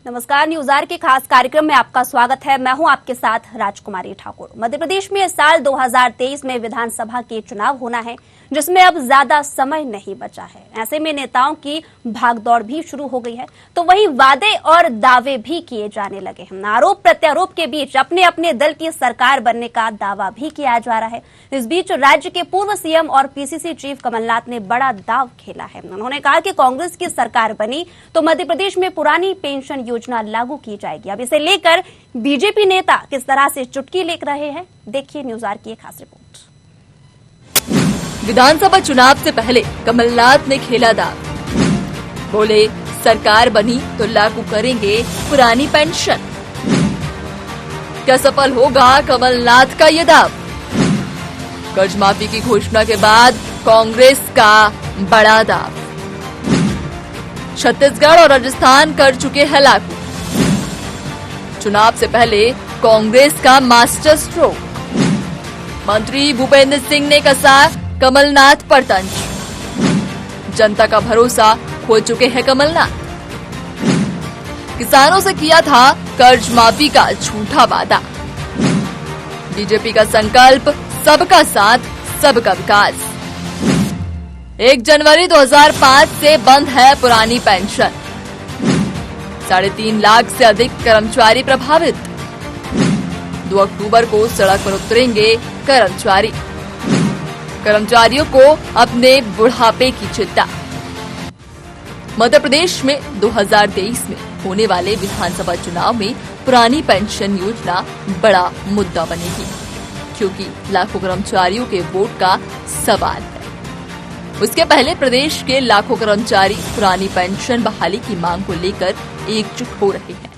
नमस्कार, news are के खास कार्यक्रम में आपका स्वागत है। मैं हूं आपके साथ राजकुमारी ठाकुर। मध्य प्रदेश में इस साल 2023 में विधानसभा के चुनाव होना है, जिसमें अब ज्यादा समय नहीं बचा है। ऐसे में नेताओं की भागदौड़ भी शुरू हो गई है, तो वहीं वादे और दावे भी किए जाने लगे हैं। आरोप प्रत्यारोप के बीच अपने अपने दल की सरकार बनने का दावा भी किया जा रहा है। इस बीच राज्य के पूर्व सीएम और पीसीसी चीफ कमलनाथ ने बड़ा दाव खेला है। उन्होंने कहा कि कांग्रेस की सरकार बनी तो मध्य प्रदेश में पुरानी पेंशन योजना लागू की जाएगी। अब इसे लेकर बीजेपी नेता किस तरह से चुटकी ले रहे हैं, देखिए न्यूज आर की खास रिपोर्ट। विधानसभा चुनाव से पहले कमलनाथ ने खेला दाव। बोले सरकार बनी तो लागू करेंगे पुरानी पेंशन। क्या सफल होगा कमलनाथ का ये दाव? कर्ज माफी की घोषणा के बाद कांग्रेस का बड़ा दाव। छत्तीसगढ़ और राजस्थान कर चुके हैं लागू। चुनाव से पहले कांग्रेस का मास्टर स्ट्रोक। मंत्री भूपेंद्र सिंह ने कसा कमलनाथ पर तंज। जनता का भरोसा खो चुके हैं कमलनाथ। किसानों से किया था कर्ज माफी का झूठा वादा। बीजेपी का संकल्प सबका साथ, सबका विकास। 1 जनवरी 2005 से बंद है पुरानी पेंशन। 3.5 लाख से अधिक कर्मचारी प्रभावित। 2 अक्टूबर को सड़क पर उतरेंगे कर्मचारी। कर्मचारियों को अपने बुढ़ापे की चिंता। मध्य प्रदेश में 2023 में होने वाले विधानसभा चुनाव में पुरानी पेंशन योजना बड़ा मुद्दा बनेगी, क्योंकि लाखों कर्मचारियों के वोट का सवाल है। उसके पहले प्रदेश के लाखों कर्मचारी पुरानी पेंशन बहाली की मांग को लेकर एकजुट हो रहे हैं।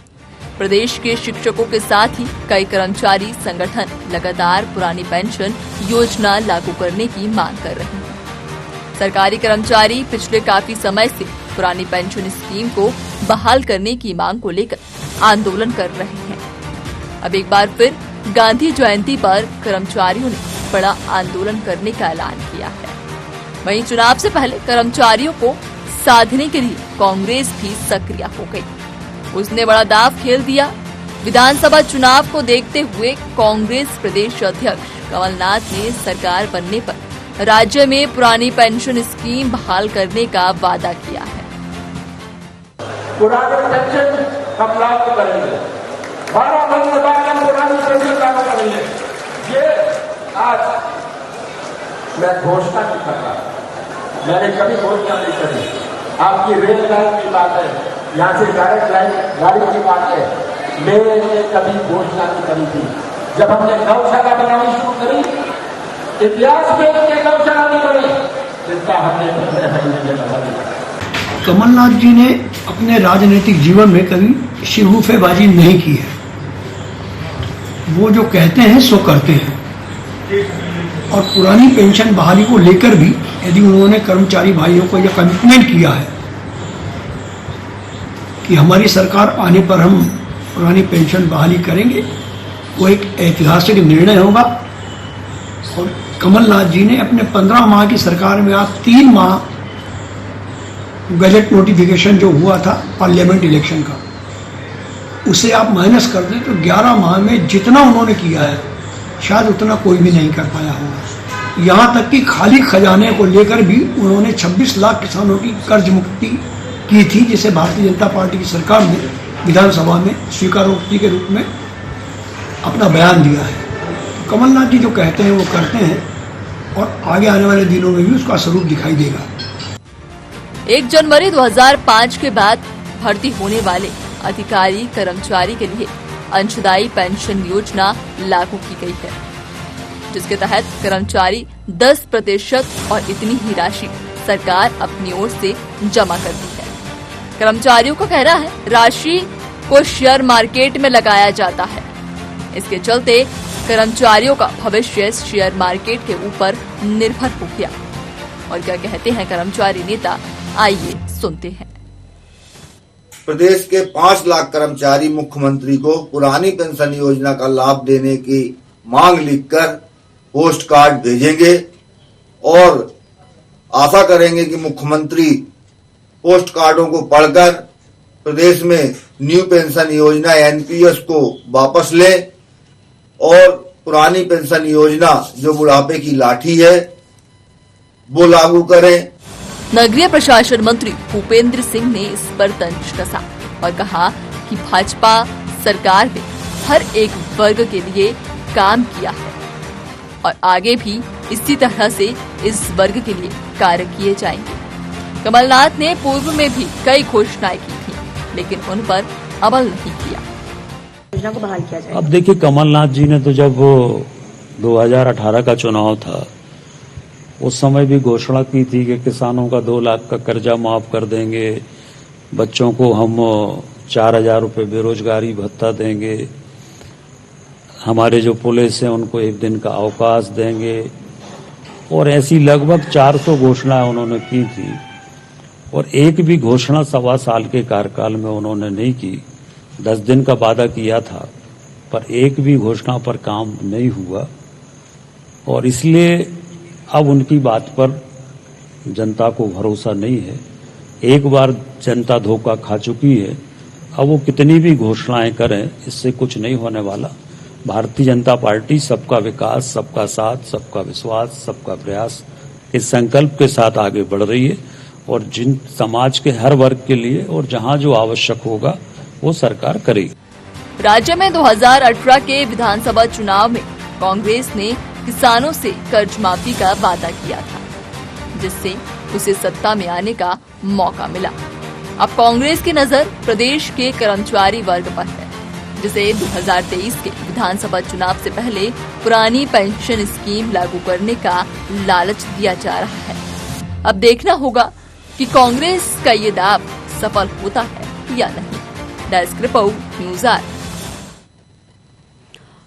प्रदेश के शिक्षकों के साथ ही कई कर्मचारी संगठन लगातार पुरानी पेंशन योजना लागू करने की मांग कर रहे हैं। सरकारी कर्मचारी पिछले काफी समय से पुरानी पेंशन स्कीम को बहाल करने की मांग को लेकर आंदोलन कर रहे हैं। अब एक बार फिर गांधी जयंती पर कर्मचारियों ने बड़ा आंदोलन करने का ऐलान किया है। वहीं चुनाव से पहले कर्मचारियों को साधने के लिए कांग्रेस भी सक्रिय हो गई। उसने बड़ा दाव खेल दिया। विधानसभा चुनाव को देखते हुए कांग्रेस प्रदेश अध्यक्ष कमलनाथ ने सरकार बनने पर राज्य में पुरानी पेंशन स्कीम बहाल करने का वादा किया है। पुरानी पेंशन हम लागू करेंगे, 12 महीने बाद हम पुरानी पेंशन लागू करेंगे। ये आज मैं घोषणा नहीं कर रहा, मैंने कभी घोषणा नहीं करी। आपकी रेलगाड़ी की बात है, यहाँ से डायरेक्ट लाइन गाड़ी की बात है, मैंने कभी घोषणा नहीं करी थी। जब हमने गौशाला बनानी शुरू करी, इतिहास में इतने गौशाला नहीं बनी जिसका हमने। कमलनाथ जी ने अपने राजनीतिक जीवन में कभी शिगुफेबाजी नहीं की है। वो जो कहते हैं सो करते हैं। और पुरानी पेंशन बहाली को लेकर भी यदि उन्होंने कर्मचारी भाइयों को यह कमिटमेंट किया है कि हमारी सरकार आने पर हम पुरानी पेंशन बहाली करेंगे, वो एक ऐतिहासिक निर्णय होगा। और कमलनाथ जी ने अपने 15 माह की सरकार में आज 3 माह गजट नोटिफिकेशन जो हुआ था पार्लियामेंट इलेक्शन का, उसे आप माइनस कर दें तो 11 माह में जितना उन्होंने किया है शायद उतना कोई भी नहीं कर पाया होगा। यहाँ तक कि खाली खजाने को लेकर भी उन्होंने 26 लाख किसानों की कर्ज मुक्ति की थी, जिसे भारतीय जनता पार्टी की सरकार ने विधानसभा में स्वीकारोक्ति के रूप में अपना बयान दिया है। तो कमलनाथ जी जो कहते हैं वो करते हैं, और आगे आने वाले दिनों में भी उसका स्वरूप दिखाई देगा। 1 जनवरी 2005 के बाद भर्ती होने वाले अधिकारी कर्मचारी के लिए अंशदायी पेंशन योजना लागू की गई है, जिसके तहत कर्मचारी 10% और इतनी ही राशि सरकार अपनी ओर से जमा करती है। कर्मचारियों का कहना है राशि को शेयर मार्केट में लगाया जाता है। इसके चलते कर्मचारियों का भविष्य शेयर मार्केट के ऊपर निर्भर हो गया। और क्या कहते हैं कर्मचारी नेता, आइए सुनते हैं। प्रदेश के 5 लाख कर्मचारी मुख्यमंत्री को पुरानी पेंशन योजना का लाभ देने की मांग लिखकर पोस्ट कार्ड भेजेंगे और आशा करेंगे कि मुख्यमंत्री पोस्ट कार्डों को पढ़कर प्रदेश में न्यू पेंशन योजना एनपीएस को वापस लें और पुरानी पेंशन योजना जो बुढ़ापे की लाठी है वो लागू करें। नगरीय प्रशासन मंत्री भूपेंद्र सिंह ने इस पर तंज कसा और कहा कि भाजपा सरकार ने हर एक वर्ग के लिए काम किया है और आगे भी इसी तरह से इस वर्ग के लिए कार्य किए जाएंगे। कमलनाथ ने पूर्व में भी कई घोषणाएं की थी, लेकिन उन पर अमल नहीं किया। योजना को बहाल किया जाए। अब देखिए, कमलनाथ जी ने तो जब 2018 का चुनाव था उस समय भी घोषणा की थी कि किसानों का 2 लाख का कर्जा माफ कर देंगे, बच्चों को हम 4,000 रुपये बेरोजगारी भत्ता देंगे, हमारे जो पुलिस हैं उनको 1 दिन का अवकाश देंगे, और ऐसी लगभग 400 घोषणाएं उन्होंने की थी। और एक भी घोषणा 1.25 साल के कार्यकाल में उन्होंने नहीं की। 10 दिन का वादा किया था पर एक भी घोषणा पर काम नहीं हुआ, और इसलिए अब उनकी बात पर जनता को भरोसा नहीं है। एक बार जनता धोखा खा चुकी है, अब वो कितनी भी घोषणाएं करें इससे कुछ नहीं होने वाला। भारतीय जनता पार्टी सबका विकास, सबका साथ, सबका विश्वास, सबका प्रयास इस संकल्प के साथ आगे बढ़ रही है और जिन समाज के हर वर्ग के लिए और जहां जो आवश्यक होगा वो सरकार करेगी। राज्य में 2018 के विधानसभा चुनाव में कांग्रेस ने किसानों से कर्ज माफी का वादा किया था, जिससे उसे सत्ता में आने का मौका मिला। अब कांग्रेस की नजर प्रदेश के कर्मचारी वर्ग पर है, जिसे 2023 के विधानसभा चुनाव से पहले पुरानी पेंशन स्कीम लागू करने का लालच दिया जा रहा है। अब देखना होगा कि कांग्रेस का ये दाव सफल होता है या नहीं। Desk report, news 8।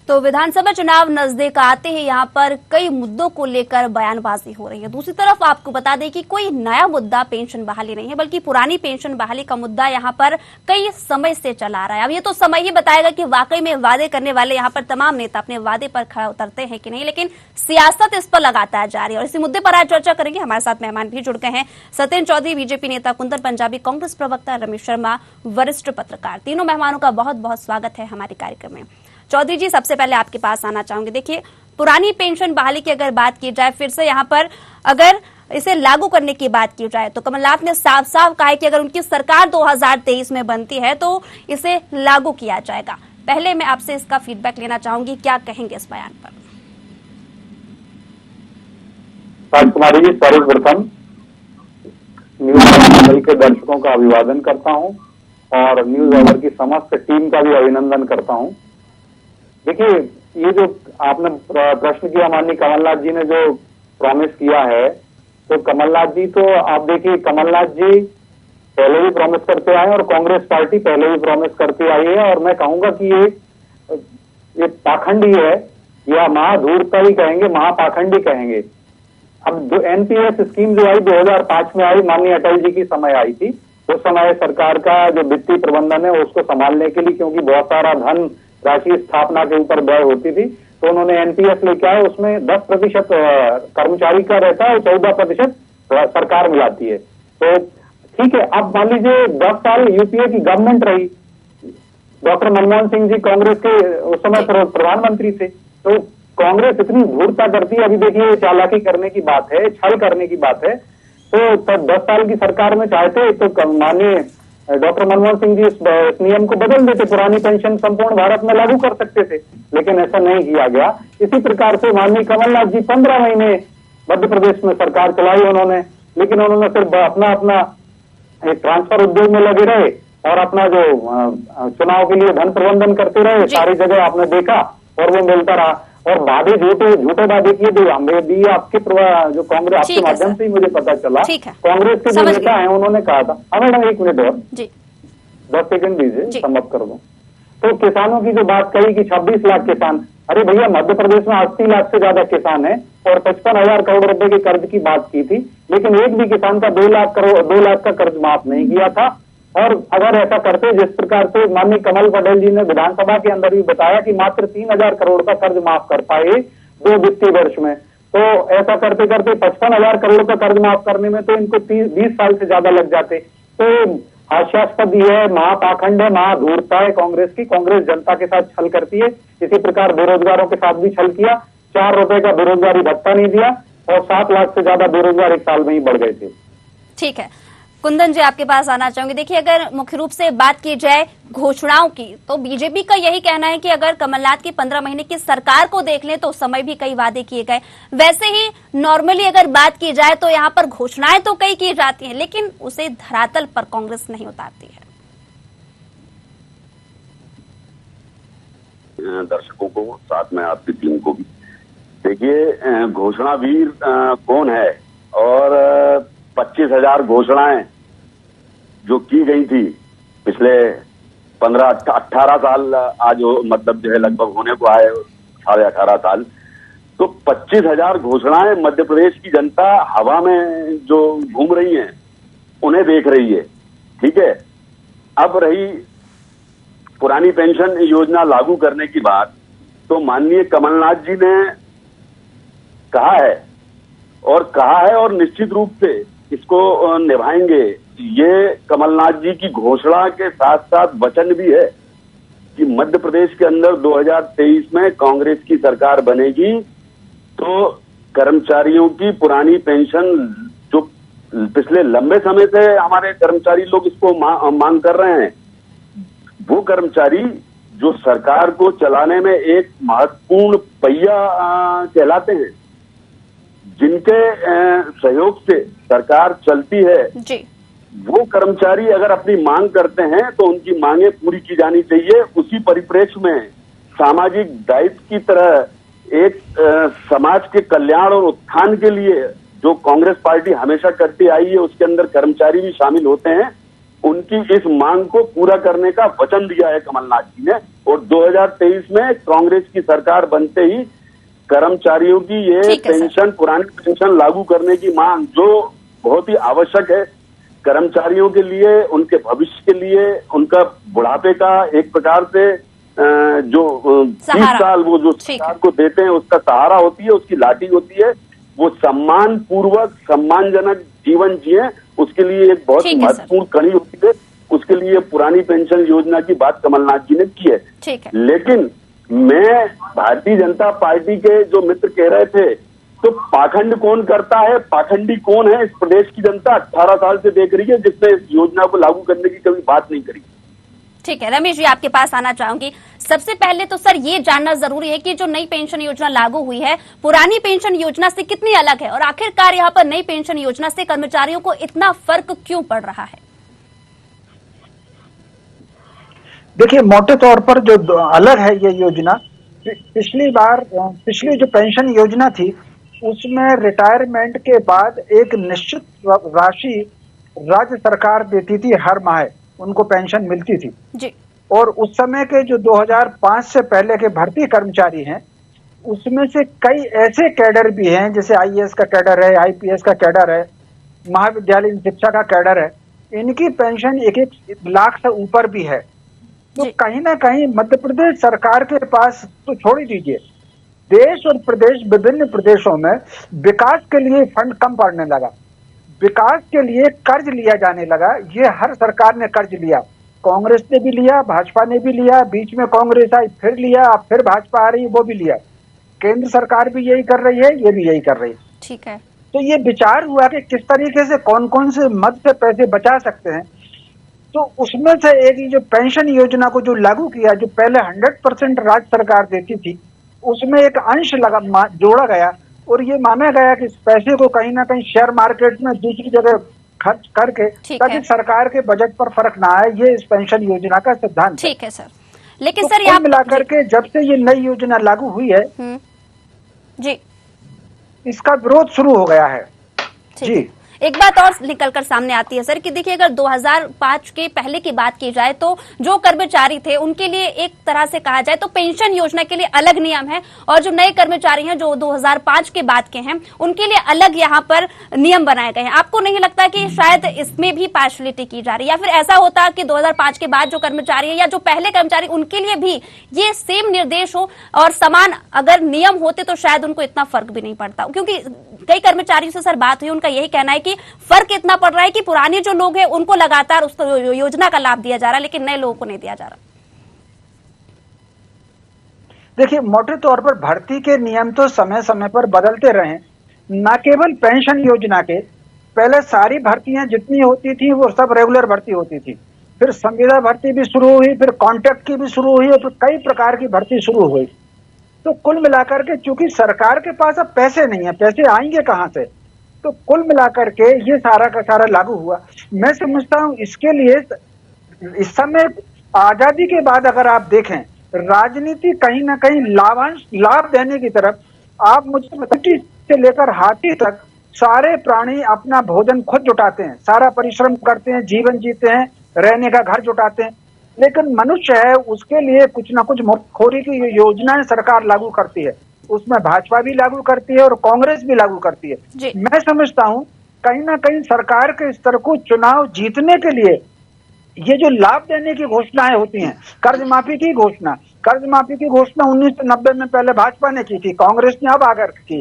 तो विधानसभा चुनाव नजदीक आते ही यहाँ पर कई मुद्दों को लेकर बयानबाजी हो रही है। दूसरी तरफ आपको बता दें कि कोई नया मुद्दा पेंशन बहाली नहीं है, बल्कि पुरानी पेंशन बहाली का मुद्दा यहाँ पर कई समय से चला आ रहा है। अब ये तो समय ही बताएगा कि वाकई में वादे करने वाले यहाँ पर तमाम नेता अपने वादे पर खड़ा उतरते हैं कि नहीं, लेकिन सियासत इस पर लगातार जारी है। और इसी मुद्दे पर आज चर्चा करेंगे। हमारे साथ मेहमान भी जुड़ गए हैं। सत्येंद्र चौधरी बीजेपी नेता, कुंदन पंजाबी कांग्रेस प्रवक्ता, रमेश शर्मा वरिष्ठ पत्रकार। तीनों मेहमानों का बहुत बहुत स्वागत है हमारे कार्यक्रम में। चौधरी जी, सबसे पहले आपके पास आना चाहूंगी। देखिए, पुरानी पेंशन बहाली की अगर बात की जाए, फिर से यहाँ पर अगर इसे लागू करने की बात की जाए तो कमलनाथ ने साफ साफ कहा है कि अगर उनकी सरकार 2023 में बनती है तो इसे लागू किया जाएगा। पहले मैं आपसे इसका फीडबैक लेना चाहूंगी, क्या कहेंगे इस बयान पर? राजकुमारी जी, सर्वप्रथम न्यूज आवर के दर्शकों का अभिवादन करता हूं और न्यूज आवर की समस्त टीम का भी अभिनंदन करता हूं। देखिए, ये जो आपने प्रश्न किया, माननीय कमलनाथ जी ने जो प्रॉमिस किया है, तो कमलनाथ जी तो आप देखिए, कमलनाथ जी पहले भी प्रॉमिस करते आए और कांग्रेस पार्टी पहले भी प्रॉमिस करती आई है। और मैं कहूंगा कि ये पाखंडी है, या महाधूर्ता ही कहेंगे, महापाखंडी कहेंगे। अब जो एनपीएस स्कीम जो आई 2005 में आई, माननीय अटल जी की समय आई थी। उस समय सरकार का जो वित्तीय प्रबंधन है उसको संभालने के लिए, क्योंकि बहुत सारा धन राशि स्थापना के ऊपर व्यय होती थी, तो उन्होंने एनपीएस लेके आए। उसमें 10% कर्मचारी का रहता है और 14% सरकार मिलाती है। तो ठीक है, अब मान लीजिए 10 साल यूपीए की गवर्नमेंट रही, डॉक्टर मनमोहन सिंह जी कांग्रेस के उस समय प्रधानमंत्री थे, तो कांग्रेस इतनी धूर्ता करती है। अभी देखिए, चालाकी करने की बात है, छल करने की बात है। तो तब 10 साल की सरकार में चाहते तो माननीय डॉक्टर मनमोहन सिंह जी इस नियम को बदल देते, पुरानी पेंशन संपूर्ण भारत में लागू कर सकते थे, लेकिन ऐसा नहीं किया गया। इसी प्रकार से माननीय कमलनाथ जी 15 महीने मध्य प्रदेश में सरकार चलाई उन्होंने, लेकिन उन्होंने सिर्फ अपना एक ट्रांसफर उद्योग में लगे रहे और अपना जो चुनाव के लिए धन प्रबंधन करते रहे। सारी जगह आपने देखा और वो मिलता रहा। और वादे झूठे वादे किए थे हमें भी, आपके जो कांग्रेस, आपके माध्यम से ही मुझे पता चला, कांग्रेस के जो नेता है उन्होंने कहा था। मैडम 1 मिनट और 10 सेकंड दीजिए, समाप्त कर दूं। तो किसानों की जो बात कही कि 26 लाख किसान, अरे भैया, मध्य प्रदेश में 80 लाख से ज्यादा किसान है और 55,000 करोड़ रुपए के कर्ज की बात की थी, लेकिन एक भी किसान का 2 लाख का कर्ज माफ नहीं किया था। और अगर ऐसा करते, जिस प्रकार से माननीय कमल पटेल जी ने विधानसभा के अंदर भी बताया कि मात्र 3,000 करोड़ का कर्ज माफ कर पाए 2 वित्तीय वर्ष में, तो ऐसा करते करते 55,000 करोड़ का कर्ज माफ करने में तो इनको 20 साल से ज्यादा लग जाते। तो हास्यास्पद ये है, महापाखंड है, महाधूर्ता है कांग्रेस की। कांग्रेस जनता के साथ छल करती है। इसी प्रकार बेरोजगारों के साथ भी छल किया। 4 रुपए का बेरोजगारी भत्ता नहीं दिया और 7 लाख से ज्यादा बेरोजगार एक साल में ही बढ़ गए थे। ठीक है, कुंदन जी आपके पास आना चाहूंगी। देखिए, अगर मुख्य रूप से बात की जाए घोषणाओं की, तो बीजेपी का यही कहना है कि अगर कमलनाथ की 15 महीने की सरकार को देख लें तो उस समय भी कई वादे किए गए। वैसे ही नॉर्मली अगर बात की जाए तो यहाँ पर घोषणाएं तो कई की जाती हैं, लेकिन उसे धरातल पर कांग्रेस नहीं उतारती है। दर्शकों को, साथ में आपकी टीम को भी, देखिए घोषणावीर कौन है और 25,000 घोषणाएं जो की गई थी पिछले 15-18 साल, आज मतलब जो है लगभग होने को आए 18.5 साल, तो 25,000 घोषणाएं मध्य प्रदेश की जनता हवा में जो घूम रही हैं उन्हें देख रही है। ठीक है, अब रही पुरानी पेंशन योजना लागू करने की बात, तो माननीय कमलनाथ जी ने कहा है और निश्चित रूप से इसको निभाएंगे। ये कमलनाथ जी की घोषणा के साथ साथ वचन भी है कि मध्य प्रदेश के अंदर 2023 में कांग्रेस की सरकार बनेगी तो कर्मचारियों की पुरानी पेंशन, जो पिछले लंबे समय से हमारे कर्मचारी लोग इसको मांग कर रहे हैं, वो कर्मचारी जो सरकार को चलाने में एक महत्वपूर्ण पहिया कहलाते हैं, जिनके सहयोग से सरकार चलती है जी, वो कर्मचारी अगर अपनी मांग करते हैं तो उनकी मांगे पूरी की जानी चाहिए। उसी परिप्रेक्ष्य में सामाजिक दायित्व की तरह एक समाज के कल्याण और उत्थान के लिए जो कांग्रेस पार्टी हमेशा करती आई है, उसके अंदर कर्मचारी भी शामिल होते हैं। उनकी इस मांग को पूरा करने का वचन दिया है कमलनाथ जी ने, और 2023 में कांग्रेस की सरकार बनते ही कर्मचारियों की ये पेंशन, पुरानी पेंशन लागू करने की मांग, जो बहुत ही आवश्यक है कर्मचारियों के लिए, उनके भविष्य के लिए, उनका बुढ़ापे का एक प्रकार से जो 30 साल वो जो सरकार को देते हैं उसका सहारा होती है, उसकी लाठी होती है, वो सम्मान पूर्वक सम्मानजनक जीवन जिए, उसके लिए एक बहुत महत्वपूर्ण कड़ी होती है। उसके लिए पुरानी पेंशन योजना की बात कमलनाथ जी ने की है। ठीक है, लेकिन मैं भारतीय जनता पार्टी के जो मित्र कह रहे थे, तो पाखंड कौन करता है, पाखंडी कौन है, इस प्रदेश की जनता 18 साल से देख रही है, जिसने इस योजना को लागू करने की कभी बात नहीं करी। ठीक है, रमेश जी आपके पास आना चाहूंगी। सबसे पहले तो सर ये जानना जरूरी है कि जो नई पेंशन योजना लागू हुई है पुरानी पेंशन योजना से कितनी अलग है, और आखिरकार यहाँ पर नई पेंशन योजना से कर्मचारियों को इतना फर्क क्यों पड़ रहा है? देखिए, मोटे तौर पर जो अलग है ये योजना, पिछली जो पेंशन योजना थी उसमें रिटायरमेंट के बाद एक निश्चित राशि राज्य सरकार देती थी, हर माह उनको पेंशन मिलती थी जी। और उस समय के जो 2005 से पहले के भर्ती कर्मचारी हैं, उसमें से कई ऐसे कैडर भी हैं, जैसे आईएएस का कैडर है, आईपीएस का कैडर है, महाविद्यालयीन शिक्षा का कैडर है, इनकी पेंशन 1-1 लाख से ऊपर भी है। तो कहीं ना कहीं मध्य प्रदेश सरकार के पास, तो छोड़ ही दीजिए, देश और प्रदेश, विभिन्न प्रदेशों में विकास के लिए फंड कम पड़ने लगा, विकास के लिए कर्ज लिया जाने लगा। ये हर सरकार ने कर्ज लिया, कांग्रेस ने भी लिया, भाजपा ने भी लिया, बीच में कांग्रेस आई फिर लिया, अब फिर भाजपा आ रही है वो भी लिया, केंद्र सरकार भी यही कर रही है, ये भी यही कर रही है। ठीक है, तो ये विचार हुआ कि किस तरीके से कौन कौन से मद से पैसे बचा सकते हैं। तो उसमें से एक जो पेंशन योजना को जो लागू किया, जो पहले 100% राज्य सरकार देती थी, उसमें एक अंश जोड़ा गया और ये माना गया कि इस पैसे को कहीं ना कहीं शेयर मार्केट में दूसरी जगह खर्च करके ताकि सरकार के बजट पर फर्क ना आए, ये इस पेंशन योजना का सिद्धांत। ठीक है सर, लेकिन तो सर यहाँ मिलाकर के जब से ये नई योजना लागू हुई है जी, इसका विरोध शुरू हो गया है जी। एक बात और निकलकर सामने आती है सर कि देखिए, अगर 2005 के पहले की बात की जाए तो जो कर्मचारी थे उनके लिए एक तरह से कहा जाए तो पेंशन योजना के लिए अलग नियम है, और जो नए कर्मचारी हैं जो 2005 के बाद के हैं उनके लिए अलग यहाँ पर नियम बनाए गए हैं। आपको नहीं लगता कि शायद इसमें भी पार्शलिटी की जा रही है, या फिर ऐसा होता कि 2005 के बाद जो कर्मचारी है या जो पहले कर्मचारी उनके लिए भी ये सेम निर्देश हो और समान अगर नियम होते तो शायद उनको इतना फर्क भी नहीं पड़ता? क्योंकि कई कर्मचारियों से सर बात हुई, उनका यही कहना है कि फर्क इतना पड़ रहा है कि पुराने जो लोग हैं उनको लगातार उस योजना का लाभ दिया जा रहा है, लेकिन नए लोगों को नहीं दिया जा रहा। देखिए, मोटे तौर पर भर्ती के नियम तो समय समय पर बदलते रहे, न केवल पेंशन योजना के। पहले सारी भर्तियां जितनी होती थी वो सब रेगुलर भर्ती होती थी, फिर संविदा भर्ती भी शुरू हुई, फिर कॉन्ट्रैक्ट की भी शुरू हुई और फिर कई प्रकार की भर्ती शुरू हुई। तो कुल मिलाकर के चूंकि सरकार के पास अब पैसे नहीं है, पैसे आएंगे कहां से, तो कुल मिलाकर के ये सारा का सारा लागू हुआ। मैं समझता हूं इसके लिए इस समय आजादी के बाद अगर आप देखें, राजनीति कहीं ना कहीं लाभ देने की तरफ, आप मुझे बताइए, से लेकर हाथी तक सारे प्राणी अपना भोजन खुद जुटाते हैं, सारा परिश्रम करते हैं, जीवन जीते हैं, रहने का घर जुटाते हैं, लेकिन मनुष्य है उसके लिए कुछ ना कुछ मुफ्तखोरी की योजनाएं सरकार लागू करती है। उसमें भाजपा भी लागू करती है और कांग्रेस भी लागू करती है। मैं समझता हूं कहीं ना कहीं सरकार के स्तर को चुनाव जीतने के लिए ये जो लाभ देने की घोषणाएं होती हैं, कर्ज माफी की घोषणा 1990 में पहले भाजपा ने की थी, कांग्रेस ने अब आकर की।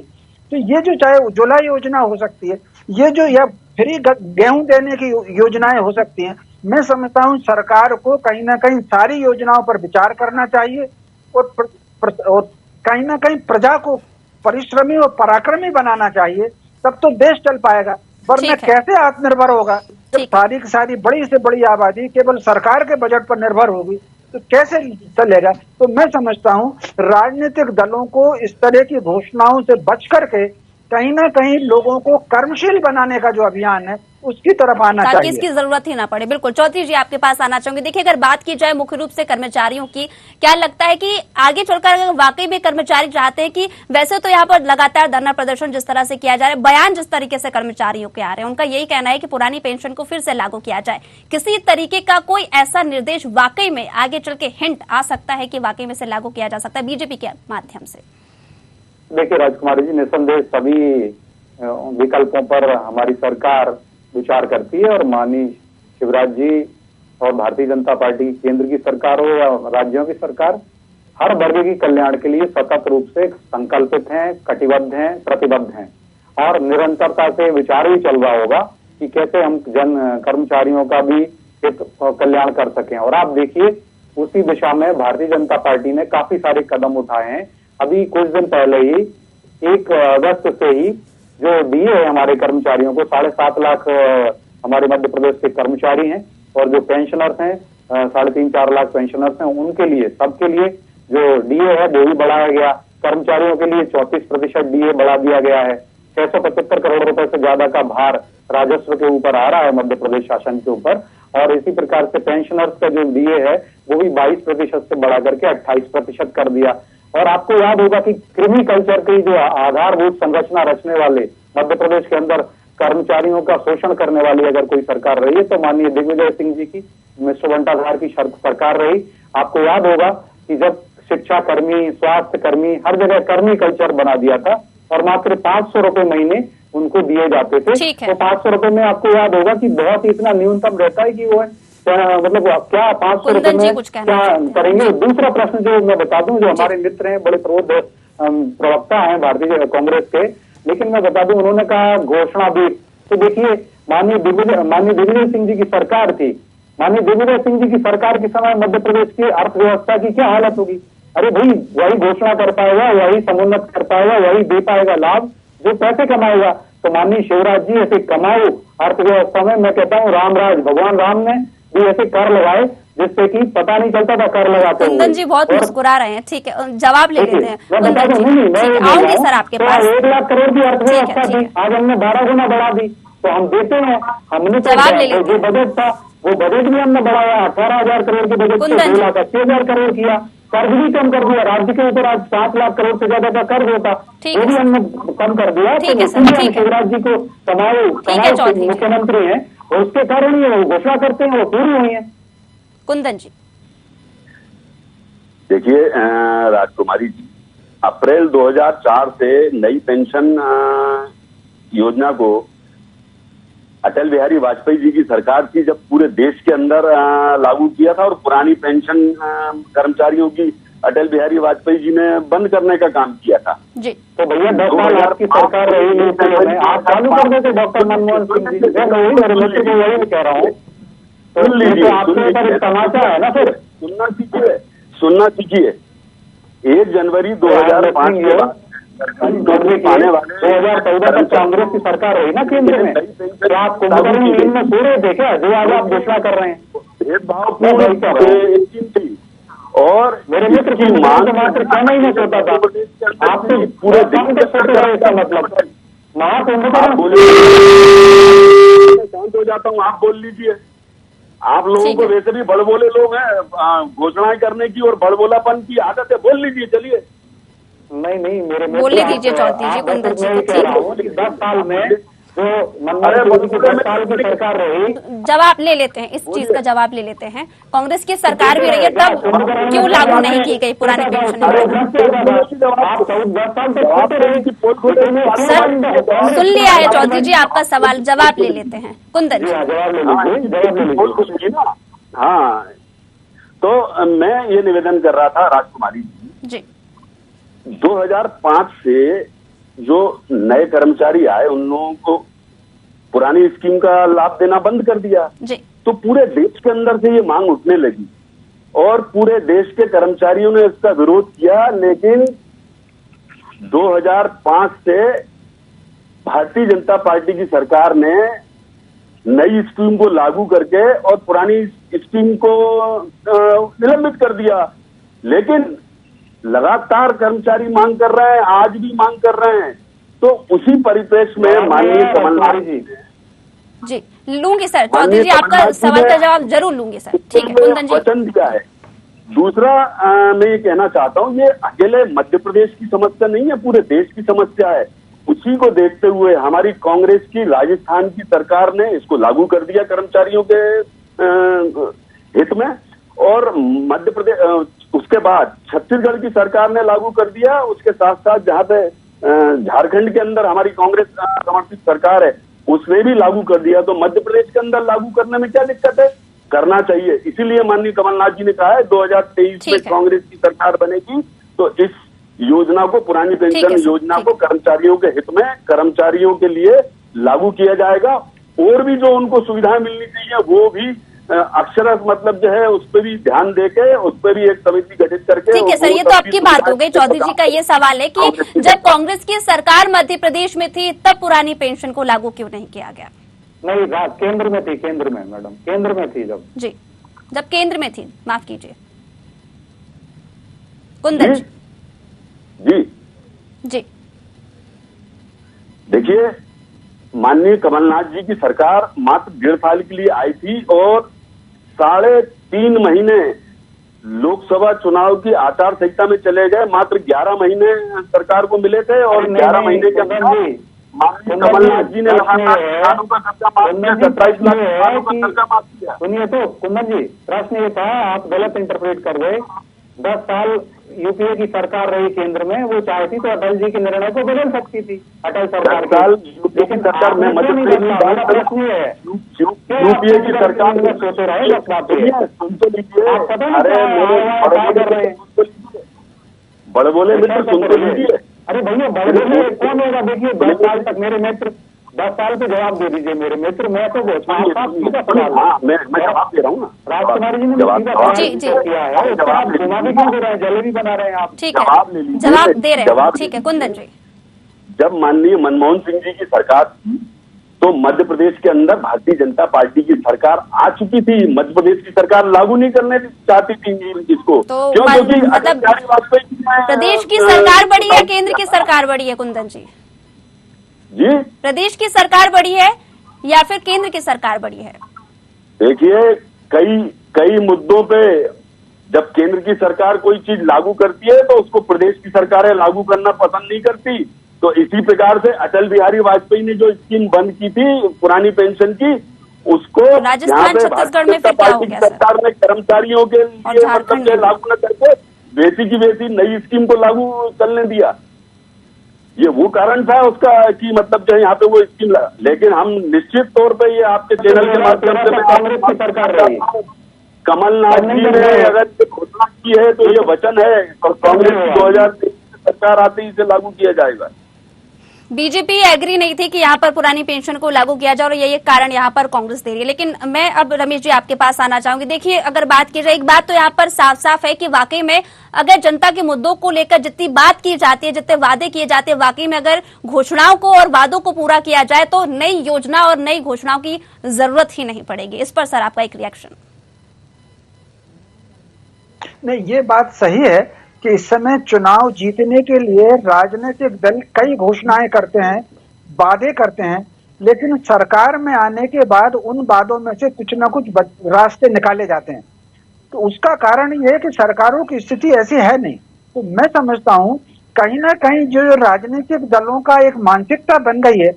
तो ये जो चाहे उज्ज्वला योजना हो सकती है, ये जो या फ्री गेहूं देने की योजनाएं हो सकती हैं, मैं समझता हूं सरकार को कहीं ना कहीं सारी योजनाओं पर विचार करना चाहिए और कहीं ना कहीं प्रजा को परिश्रमी और पराक्रमी बनाना चाहिए, तब तो देश चल पाएगा। वरना कैसे आत्मनिर्भर होगा जब सारी की सारी बड़ी से बड़ी आबादी केवल सरकार के बजट पर निर्भर होगी, तो कैसे चलेगा। तो मैं समझता हूं राजनीतिक दलों को इस तरह की घोषणाओं से बच करके कहीं ना कहीं लोगों को कर्मशील बनाने का जो अभियान है उसकी तरफ आना चाहिए, ताकि इसकी जरूरत ही ना पड़े। बिल्कुल, चौधरी जी आपके पास आना चाहूंगी। देखिए, अगर बात की जाए मुख्य रूप से कर्मचारियों की, क्या लगता है कि आगे चलकर वाकई में कर्मचारी चाहते हैं कि वैसे तो यहाँ पर लगातार धरना प्रदर्शन जिस तरह से किया जा रहा है, बयान जिस तरीके से कर्मचारियों के आ रहे हैं, उनका यही कहना है कि पुरानी पेंशन को फिर से लागू किया जाए, किसी तरीके का कोई ऐसा निर्देश वाकई में आगे चल के हिंट आ सकता है कि वाकई में से लागू किया जा सकता है बीजेपी के माध्यम से? देखिए राजकुमारी जी, निसंदेह सभी विकल्पों पर हमारी सरकार विचार करती है और माननीय शिवराज जी और भारतीय जनता पार्टी केंद्र की सरकार हो या राज्यों की सरकार, हर वर्ग की कल्याण के लिए सतत रूप से संकल्पित हैं, कटिबद्ध हैं, प्रतिबद्ध हैं और निरंतरता से विचार भी चल रहा होगा कि कैसे हम कर्मचारियों का भी हित कल्याण कर सकें। और आप देखिए, उसी दिशा में भारतीय जनता पार्टी ने काफी सारे कदम उठाए हैं। अभी कुछ दिन पहले ही 1 अगस्त से ही जो डीए है हमारे कर्मचारियों को, 7.5 लाख हमारे मध्य प्रदेश के कर्मचारी हैं और जो पेंशनर्स हैं 3.5-4 लाख पेंशनर्स हैं, उनके लिए, सबके लिए जो डीए है वो भी बढ़ाया गया। कर्मचारियों के लिए 34% डीए बढ़ा दिया गया है। 675 करोड़ रुपए से ज्यादा का भार राजस्व के ऊपर आ रहा है मध्य प्रदेश शासन के ऊपर। और इसी प्रकार से पेंशनर्स का जो डीए है वो भी 22% से बढ़ा करके 28% कर दिया। और आपको याद होगा कि कृमि कल्चर की जो आधारभूत संरचना रचने वाले मध्य प्रदेश के अंदर कर्मचारियों का शोषण करने वाली अगर कोई सरकार रही है तो माननीय दिग्विजय सिंह जी की, मिस्टर बंटाधार की सरकार रही। आपको याद होगा कि जब शिक्षा कर्मी, स्वास्थ्य कर्मी, हर जगह कर्मी कल्चर बना दिया था और मात्र 500 रुपए महीने उनको दिए जाते थे। तो 500 रुपए में आपको याद होगा कि बहुत ही इतना न्यूनतम रहता है कि वो मतलब क्या 500 रुपए में क्या करेंगे। दूसरा प्रश्न जो मैं बता दूं, जो हमारे मित्र हैं, बड़े प्रवक्ता हैं भारतीय कांग्रेस के, लेकिन मैं बता दूं उन्होंने कहा घोषणा भी। तो देखिए, माननीय दिग्विजय सिंह जी की सरकार थी, माननीय दिग्विजय सिंह जी की सरकार के समय मध्य प्रदेश की अर्थव्यवस्था की क्या हालत होगी। अरे भाई, वही घोषणा कर पाएगा, वही समुन्नत कर पाएगा, वही दे पाएगा लाभ जो पैसे कमाएगा। तो माननीय शिवराज जी ऐसे कमाओ अर्थव्यवस्था में, मैं कहता हूँ रामराज, भगवान राम ने भी ऐसे कर लगाए जिससे कि पता नहीं चलता था कर लगाते हुए। कुंदन जी बहुत मुस्कुरा रहे हैं, ठीक है, जवाब ले लेते हैं। आऊंगी सर आपके पास। 1 लाख करोड़ की अर्थव्यवस्था थी, आज हमने 12 गुना बढ़ा दी। तो हम देते हैं, हमने जो बजट था वो बजट भी हमने बढ़ाया, 18,000 करोड़ के बजट से 2,80,000 करोड़ किया। कर्ज भी कम कर दिया, राज्य के ऊपर आज 7 लाख करोड़ से ज्यादा का कर्ज होता, वो भी हमने कम कर दिया। तो शिवराज जी को कमाओ मुख्यमंत्री हैं और उसके कारण ही वो घोषणा करते हैं, वो पूरी हुई है। कुंदन जी देखिए राजकुमारी जी, अप्रैल 2004 से नई पेंशन योजना को अटल बिहारी वाजपेयी जी की सरकार थी जब पूरे देश के अंदर लागू किया था, और पुरानी पेंशन कर्मचारियों की अटल बिहारी वाजपेयी जी ने बंद करने का काम किया था। था जी। तो भैया 10 साल आपकी सरकार रही है, आप चालू कर देते डॉक्टर मनमोहन सिंह जी। मैं वही मेरे मित्र को वही कह रहा हूँ, तो सुन लीजिए, आपके ऊपर तमाशा है ना फिर। सुनना सीखिए 1 जनवरी 2005 के बाद आने वाले 2014 तक कांग्रेस की सरकार रही ना केंद्र में, तो आप कुंभकर्ण नींद में सो रहे थे क्या, जो आज आप घोषणा कर रहे हैं? भेदभावपूर्ण स्कीम थी और मेरे मित्र की मांग मात्र 6 महीने सोता था, आप तो पूरे काम तक सोते रहे। इसका मतलब महाकुंभकर्ण शांत हो जाता हूँ, आप बोल लीजिए। आप लोगों को वैसे भी बड़बोले लोग हैं, घोषणाएं करने की और बड़बोलापन की आदत है, बोल लीजिए चलिए। नहीं मेरे बोलने दीजिए चौधरी जी, कुंदन जी को। ठीक है, 10 साल में जो मनमोहन सिंह की 10 साल की सरकार रही, जवाब ले लेते हैं, इस चीज का जवाब ले लेते हैं। कांग्रेस की सरकार भी रही है, तब क्यों लागू नहीं की गई पुरानी पेंशन योजना? सर सुन लिया है चौधरी जी आपका सवाल, जवाब ले लेते हैं कुंदन जी। हाँ, तो मैं ये निवेदन कर रहा था राजकुमारी जी, 2005 से जो नए कर्मचारी आए उन लोगों को पुरानी स्कीम का लाभ देना बंद कर दिया जी। तो पूरे देश के अंदर से ये मांग उठने लगी और पूरे देश के कर्मचारियों ने इसका विरोध किया, लेकिन 2005 से भारतीय जनता पार्टी की सरकार ने नई स्कीम को लागू करके और पुरानी स्कीम को निलंबित कर दिया। लेकिन लगातार कर्मचारी मांग कर रहे हैं, आज भी मांग कर रहे हैं। तो उसी परिप्रेक्ष्य में माननीय कमलनाथ जी लूंगी सर, चौधरी जी आपका सवाल का जवाब जरूर लूंगी सर। ठीक है कुंदन जी। वचन दिया है। दूसरा मैं ये कहना चाहता हूँ, ये अकेले मध्य प्रदेश की समस्या नहीं है, पूरे देश की समस्या है। उसी को देखते हुए हमारी कांग्रेस की राजस्थान की सरकार ने इसको लागू कर दिया कर्मचारियों के हित में, और मध्य प्रदेश उसके बाद छत्तीसगढ़ की सरकार ने लागू कर दिया। उसके साथ साथ जहाँ पे झारखंड के अंदर हमारी कांग्रेस समर्थित सरकार है उसने भी लागू कर दिया। तो मध्य प्रदेश के अंदर लागू करने में क्या दिक्कत है? करना चाहिए। इसीलिए माननीय कमलनाथ जी ने कहा है 2023 में कांग्रेस की सरकार बनेगी तो इस योजना को, पुरानी पेंशन योजना को कर्मचारियों के हित में, कर्मचारियों के लिए लागू किया जाएगा। और भी जो उनको सुविधाएं मिलनी चाहिए वो भी अक्षरश मतलब जो है उस पर भी ध्यान देके उस पर भी एक समिति गठित करके। ठीक है सर, ये तो आपकी बात हो गई। चौधरी जी का ये सवाल है कि जब कांग्रेस की सरकार मध्य प्रदेश में थी तब पुरानी पेंशन को लागू क्यों नहीं किया गया? नहीं, केंद्र में थी, केंद्र में मैडम, केंद्र में थी जब। जी, जब केंद्र में थी, माफ कीजिए कुंदन जी। जी जी देखिए, माननीय कमलनाथ जी की सरकार मात्र 1.5 साल के लिए आई थी और 3.5 महीने लोकसभा चुनाव की आचार संहिता में चले गए। मात्र 11 महीने सरकार को मिले थे और 11 महीने के अंदर माननीय कमलनाथ जी ने किसानों का कर्जा माफ किया, 27 लाख किसानों का कर्जा माफ किया। सुनिए तो कुंदन जी, प्रश्न ये था, आप गलत इंटरप्रेट कर रहे। 10 साल यूपीए की सरकार रही केंद्र में, वो चाहती तो अटल जी के निर्णय को बदल सकती थी, अटल सरकार। लेकिन सरकार में मध्य प्रदेश की बात प्रश्न ये है, यूपीए की सरकार में सोते रहे बस बात है। सुन तो लीजिए, आप पता नहीं अरे क्या कर रहे हैं, बड़े बोले मित्र सुन तो लीजिए। अरे भैया बड़े कौन होगा? देखिए 10 साल तक मेरे मित्र, 10 साल पे जवाब दे दीजिए मेरे मित्र। मैं तो मैं जवाब दे रहा हूँ ना, राजकुमारी जी ने किया है, जवाब घुमा भी क्यों दे रहे हैं, जलेबी बना रहे हैं आप? ठीक है, जवाब दे रहे हैं। ठीक है कुंदन जी। जब माननीय मनमोहन सिंह जी की सरकार थी तो मध्य प्रदेश के अंदर भारतीय जनता पार्टी की सरकार आ चुकी थी। मध्य प्रदेश की सरकार लागू नहीं करने चाहती थी इसको। तो मतलब प्रदेश की सरकार बड़ी है, केंद्र की सरकार बड़ी है कुंदन जी? जी, प्रदेश की सरकार बड़ी है या फिर केंद्र की सरकार बड़ी है? देखिए, कई मुद्दों पे जब केंद्र की सरकार कोई चीज लागू करती है तो उसको प्रदेश की सरकारें लागू करना पसंद नहीं करती। तो इसी प्रकार से अटल बिहारी वाजपेयी ने जो स्कीम बंद की थी पुरानी पेंशन की, उसको राजस्थान छत्तीसगढ़ में फिर क्या हो गया? सरकार ने कर्मचारियों के लिए मतलब लागू न करके वैसी की वैसी नई स्कीम को लागू चलने दिया। ये वो कारण था उसका कि मतलब जो यहाँ पे वो स्कीम, लेकिन हम निश्चित तौर पे ये आपके चैनल के माध्यम से कांग्रेस की सरकार रही, कमलनाथ जी ने अगर घोषणा की है तो ये वचन है कांग्रेस की 2023 सरकार आते ही इसे लागू किया जाएगा। बीजेपी एग्री नहीं थी कि यहाँ पर पुरानी पेंशन को लागू किया जाए और यही एक कारण यहाँ पर कांग्रेस दे रही है। लेकिन मैं अब रमेश जी आपके पास आना चाहूंगी। देखिए, अगर बात की जाए, एक बात तो यहाँ पर साफ साफ है कि वाकई में अगर जनता के मुद्दों को लेकर जितनी बात की जाती है, जितने वादे किए जाते हैं, वाकई में अगर घोषणाओं को और वादों को पूरा किया जाए तो नई योजना और नई घोषणाओं की जरूरत ही नहीं पड़ेगी। इस पर सर आपका एक रिएक्शन। नहीं, ये बात सही है कि इस समय चुनाव जीतने के लिए राजनीतिक दल कई घोषणाएं करते हैं, वादे करते हैं, लेकिन सरकार में आने के बाद उन वादों में से कुछ ना कुछ रास्ते निकाले जाते हैं। तो उसका कारण ये है कि सरकारों की स्थिति ऐसी है नहीं। तो मैं समझता हूं कहीं ना कहीं जो राजनीतिक दलों का एक मानसिकता बन गई है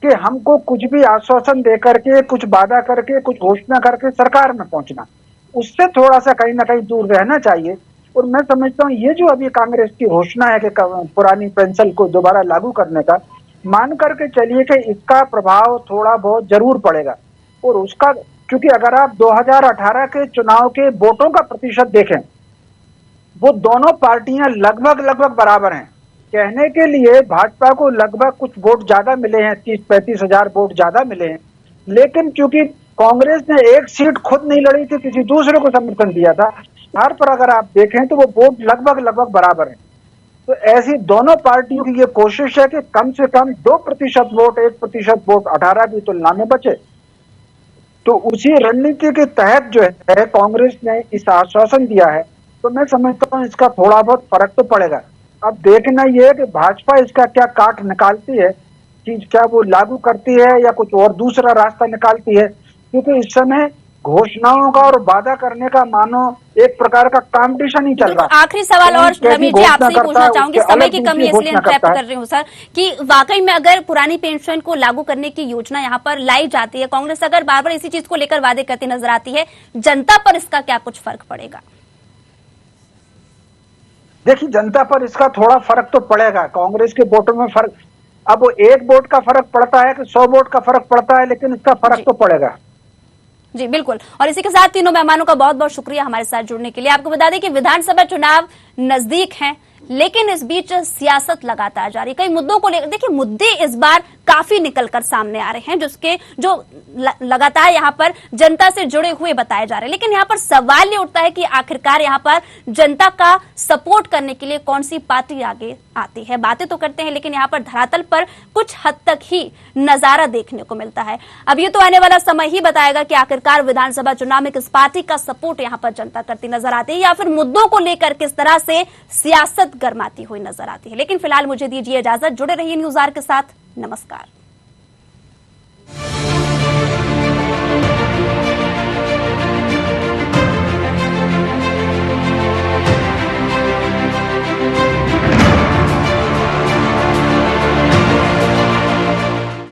कि हमको कुछ भी आश्वासन दे करके, कुछ वादा करके, कुछ घोषणा करके सरकार में पहुंचना, उससे थोड़ा सा कहीं ना कहीं दूर रहना चाहिए। और मैं समझता हूँ ये जो अभी कांग्रेस की घोषणा है कि पुरानी पेंशन को दोबारा लागू करने का, मान करके चलिए कि इसका प्रभाव थोड़ा बहुत जरूर पड़ेगा। और उसका, क्योंकि अगर आप 2018 के चुनाव के वोटों का प्रतिशत देखें, वो दोनों पार्टियां लगभग बराबर हैं। कहने के लिए भाजपा को लगभग कुछ वोट ज्यादा मिले हैं, 30-35 हजार वोट ज्यादा मिले हैं, लेकिन चूंकि कांग्रेस ने एक सीट खुद नहीं लड़ी थी, किसी दूसरे को समर्थन दिया था, हर पर अगर आप देखें तो वो वोट लगभग बराबर है। तो ऐसी दोनों पार्टियों की ये कोशिश है कि कम से कम 2% वोट, 1% वोट 18 की तुलना में बचे। तो उसी रणनीति के तहत जो है कांग्रेस ने इस आश्वासन दिया है। तो मैं समझता हूँ इसका थोड़ा बहुत फर्क तो पड़ेगा। अब देखना यह है कि भाजपा इसका क्या काट निकालती है, कि क्या वो लागू करती है या कुछ और दूसरा रास्ता निकालती है। क्योंकि इस समय घोषणाओं का और वादा करने का मानो एक प्रकार का कंपटीशन ही चल रहा है। आखिरी सवाल और रमेश जी आपसे ही पूछना चाहूंगी, समय की कमी इसलिए इंटरप्ट कर रही हूँ सर, कि वाकई में अगर पुरानी पेंशन को लागू करने की योजना यहाँ पर लाई जाती है, कांग्रेस अगर बार बार इसी चीज को लेकर वादे करती नजर आती है, जनता पर इसका क्या कुछ फर्क पड़ेगा? देखिए, जनता पर इसका थोड़ा फर्क तो पड़ेगा। कांग्रेस के वोटों में फर्क, अब वो 1 वोट का फर्क पड़ता है कि 100 वोट का फर्क पड़ता है, लेकिन इसका फर्क तो पड़ेगा। जी बिल्कुल। और इसी के साथ तीनों मेहमानों का बहुत बहुत शुक्रिया हमारे साथ जुड़ने के लिए। आपको बता दें कि विधानसभा चुनाव नजदीक हैं, लेकिन इस बीच सियासत लगातार जारी। कई मुद्दों को लेकर देखिए, मुद्दे इस बार काफी निकलकर सामने आ रहे हैं, जो लगातार यहाँ पर जनता से जुड़े हुए बताए जा रहे हैं। लेकिन यहाँ पर सवाल ये उठता है कि आखिरकार यहाँ पर जनता का सपोर्ट करने के लिए कौन सी पार्टी आगे आती है। बातें तो करते हैं, लेकिन यहाँ पर धरातल पर कुछ हद तक ही नजारा देखने को मिलता है। अब ये तो आने वाला समय ही बताएगा कि आखिरकार विधानसभा चुनाव में किस पार्टी का सपोर्ट यहाँ पर जनता करती नजर आती है, या फिर मुद्दों को लेकर किस तरह से सियासत गर्माती हुई नजर आती है। लेकिन फिलहाल मुझे दीजिए इजाजत, जुड़े रहिए न्यूज़ आवर के साथ। नमस्कार।